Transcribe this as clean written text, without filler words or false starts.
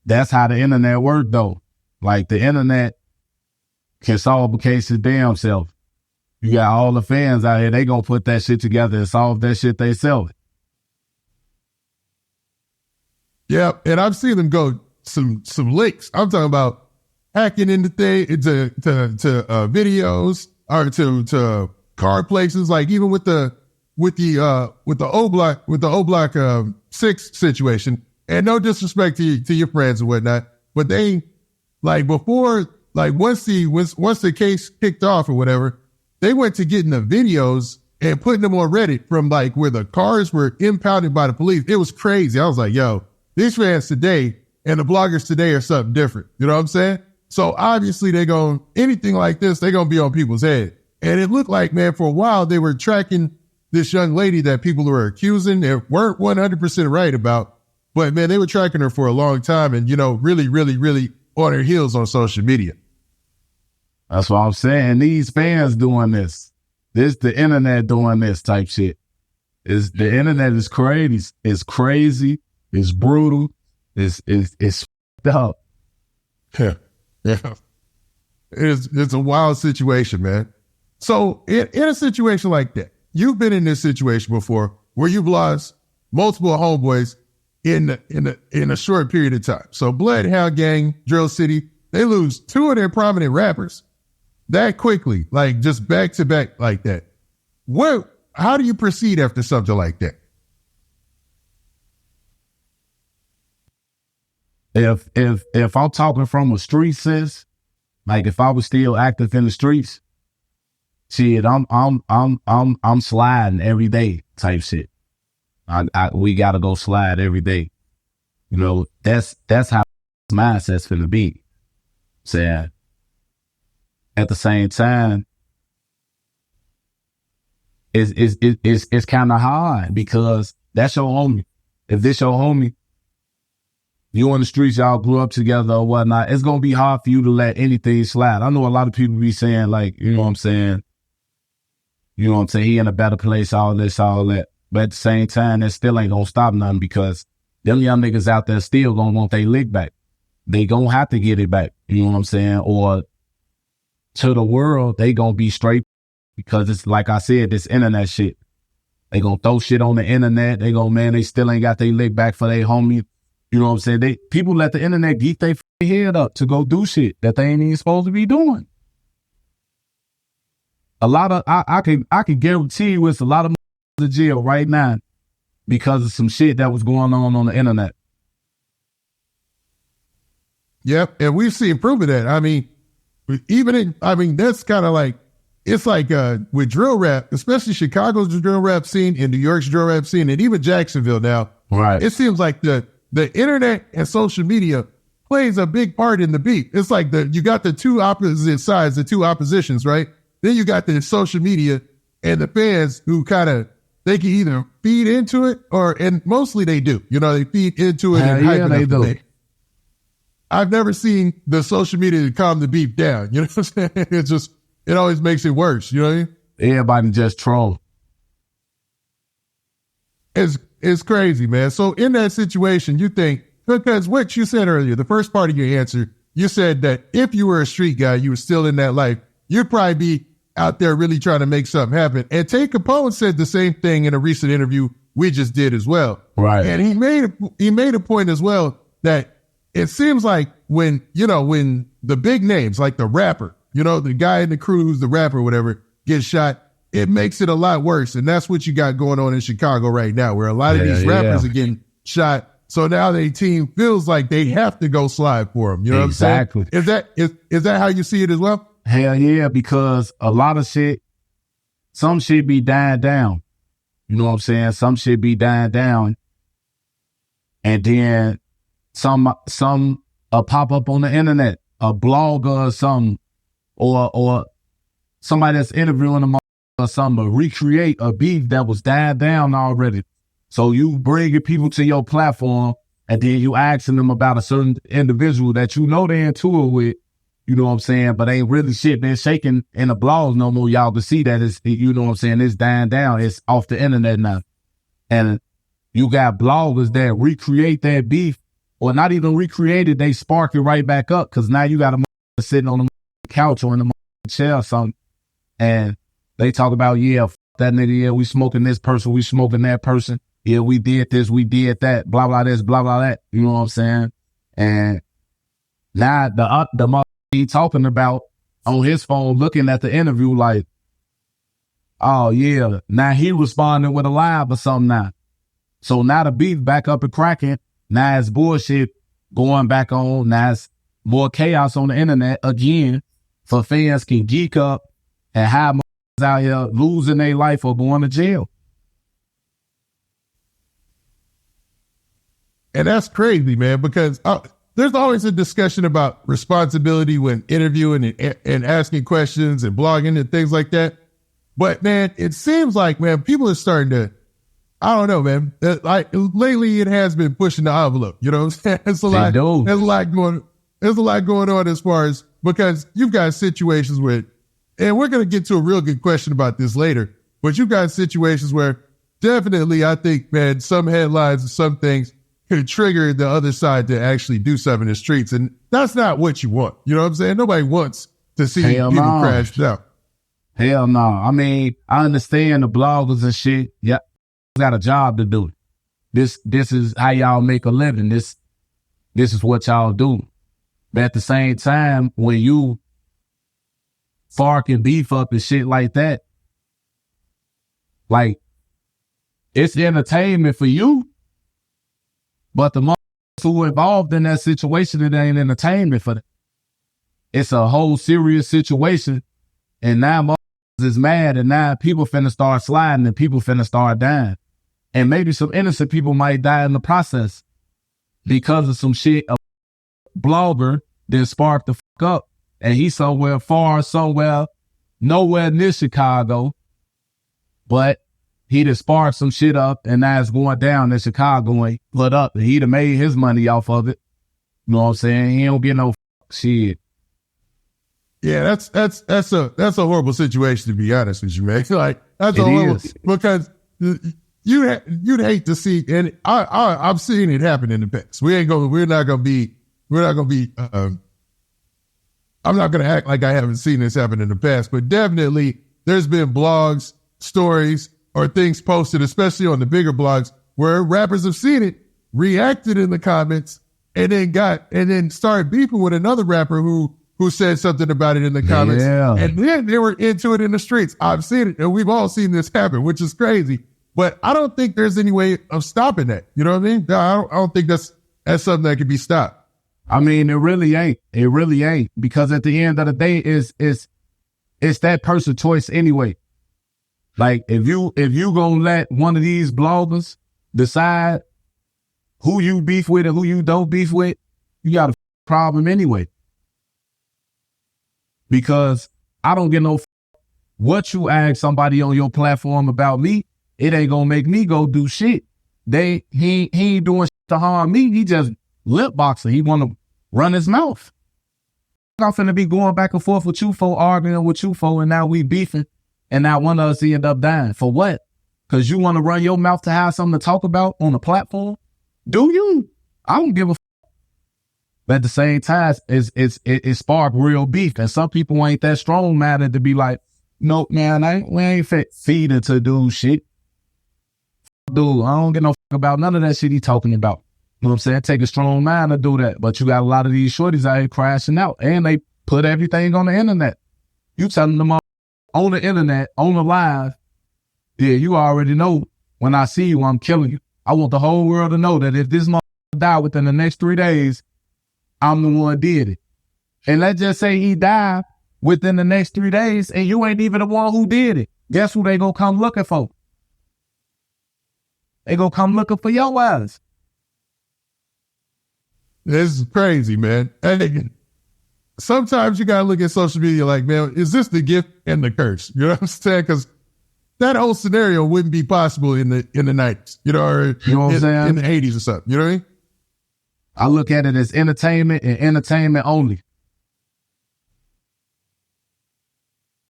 that's how the internet worked though. Like the internet can solve a case damn self. You got all the fans out here, they gonna put that shit together and solve that shit they sell. Yeah, and I've seen them go some leaks. I'm talking about hacking into videos or to car places, like even with the O Block 6 situation. And no disrespect to your friends and whatnot, but they like before, like once the case kicked off or whatever, they went to getting the videos and putting them on Reddit from like where the cars were impounded by the police. It was crazy. I was like, yo, these fans today and the bloggers today are something different. You know what I'm saying? So obviously anything like this, they're going to be on people's head. And it looked like, man, for a while they were tracking this young lady that people were accusing and weren't 100% right about. But man, they were tracking her for a long time and, really, really, really on her heels on social media. That's what I'm saying. These fans doing this. The internet doing this type shit. The internet is crazy. It's crazy. It's brutal. It's fucked up. Yeah. It's a wild situation, man. So in a situation like that, you've been in this situation before where you've lost multiple homeboys in a short period of time. So Bloodhound Gang, Drill City, they lose two of their prominent rappers that quickly, like just back to back like that. How do you proceed after something like that? If I'm talking from a street sense, like if I was still active in the streets, shit, I'm sliding every day type shit. We gotta go slide every day. That's how mindset's finna be. Saying at the same time, it's kind of hard because that's your homie. If this your homie, you on the streets, y'all grew up together or whatnot, it's gonna be hard for you to let anything slide. I know a lot of people be saying like, you know what I'm saying? He in a better place, all this, all that. But at the same time, that still ain't gonna stop nothing because them young niggas out there still gonna want their lick back. They gonna have to get it back. You know what I'm saying? Or to the world, they gonna be straight because it's like I said, this internet shit. They gonna throw shit on the internet. They still ain't got their lick back for their homie. You know what I'm saying? People let the internet geek their head up to go do shit that they ain't even supposed to be doing. A lot of, I can guarantee you it's a lot of in jail right now because of some shit that was going on the internet. Yep, and we've seen proof of that. I mean, that's kind of like, it's like with drill rap, especially Chicago's drill rap scene and New York's drill rap scene and even Jacksonville now. Right. It seems like the internet and social media plays a big part in the beat. It's like you got the two opposite sides, the two oppositions, right? Then you got the social media and the fans who they can either feed into it and mostly they do. They feed into it and hype it up. I've never seen the social media to calm the beef down. You know what I'm saying? It always makes it worse. You know what I mean? Everybody just troll. It's crazy, man. So in that situation, you think, because what you said earlier, the first part of your answer, you said that if you were a street guy, you were still in that life, you'd probably be out there really trying to make something happen. And Tay Capone said the same thing in a recent interview we just did as well. Right. And he made a point as well that it seems like when the big names, like the rapper, the guy in the crew who's the rapper or whatever, gets shot, it makes it a lot worse. And that's what you got going on in Chicago right now, where a lot of these rappers are getting shot. So now their team feels like they have to go slide for them. You know exactly. what I'm saying? Is that how you see it as well? Hell yeah, because a lot of shit, some shit be dying down. You know what I'm saying? Some shit be dying down. And then some pop up on the internet, a blogger or something, or somebody that's interviewing them or something, or recreate a beef that was dying down already. So you bringing people to your platform and then you asking them about a certain individual that they're in tour with, you know what I'm saying, but ain't really shit been shaking in the blogs no more. Y'all can see that it's, you know what I'm saying, it's dying down. It's off the internet now. And you got bloggers that recreate that beef or not even recreated, they spark it right back up because now you got a sitting on the couch or in the chair or something, and they talk about, yeah, that nigga, yeah, we smoking this person, we smoking that person, yeah, we did this, we did that, blah, blah, this, blah, blah, that, you know what I'm saying? And now the mother he talking about on his phone, looking at the interview like, oh yeah, now he responding with a live or something now. So now the beef back up and cracking, now it's bullshit going back on, now it's more chaos on the internet again, so fans can geek up and have motherfuckers out here losing their life or going to jail. And that's crazy, man, because there's always a discussion about responsibility when interviewing and asking questions and blogging and things like that. But, man, it seems like, man, people are starting to, I don't know, man. Like, lately it has been pushing the envelope. You know what I'm saying? There's a lot going on as far as, because you've got situations where, and we're going to get to a real good question about this later, but you've got situations where definitely, I think, man, some headlines and some things could trigger the other side to actually do something in the streets. And that's not what you want. You know what I'm saying? Nobody wants to see people crashed out. Hell no. I mean, I understand the bloggers and shit. Yeah, got a job to do. This is how y'all make a living. This is what y'all do. But at the same time, when you fark and beef up and shit like that, like, it's entertainment for you, but the motherfuckers who involved in that situation, it ain't entertainment for them. It's a whole serious situation, and now motherfuckers is mad, and now people finna start sliding and people finna start dying. And maybe some innocent people might die in the process because of some shit a blogger then sparked the fuck up, and he's somewhere far, somewhere, nowhere near Chicago, but he just sparked some shit up, and now it's going down in Chicago and put up, and he'd have made his money off of it. You know what I'm saying? He don't get no shit. Yeah, that's a horrible situation, to be honest with you, man. Like, that's a horrible, because you'd hate to see, and I've seen it happen in the past. I'm not gonna act like I haven't seen this happen in the past, but definitely there's been blogs, stories, or things posted, especially on the bigger blogs, where rappers have seen it, reacted in the comments, and then started beefing with another rapper who said something about it in the comments. Yeah. And then they were into it in the streets. I've seen it, and we've all seen this happen, which is crazy. But I don't think there's any way of stopping that. You know what I mean? I don't think that's something that can be stopped. I mean, it really ain't. It really ain't. Because at the end of the day, it's that person's choice anyway. Like, if you gonna let one of these bloggers decide who you beef with and who you don't beef with, you got a problem anyway. Because I don't get no what you ask somebody on your platform about me, it ain't gonna make me go do shit. He ain't doing shit to harm me. He just lip boxing. He want to run his mouth. I'm finna be going back and forth with you for, arguing with you for, and now we beefing, and now one of us end up dying. For what? Because you want to run your mouth to have something to talk about on the platform? Do you? I don't give a But at the same time, it sparked real beef. And some people ain't that strong-minded to be like, nope, man, we ain't feeding to dude shit. Dude, I don't get no about none of that shit he talking about. You know what I'm saying? Take a strong mind to do that. But you got a lot of these shorties out here crashing out, and they put everything on the internet. You telling them on the internet, on the live, yeah, you already know when I see you, I'm killing you. I want the whole world to know that if this motherfucker die within the next 3 days, I'm the one did it. And let's just say he died within the next 3 days, and you ain't even the one who did it. Guess who they gonna come looking for? They gonna come looking for your ass. This is crazy, man. And sometimes you gotta look at social media like, man, is this the gift and the curse? You know what I'm saying? Because that whole scenario wouldn't be possible in the 90s, or you know what I'm saying? In the 80s or something. You know what I mean? I look at it as entertainment and entertainment only.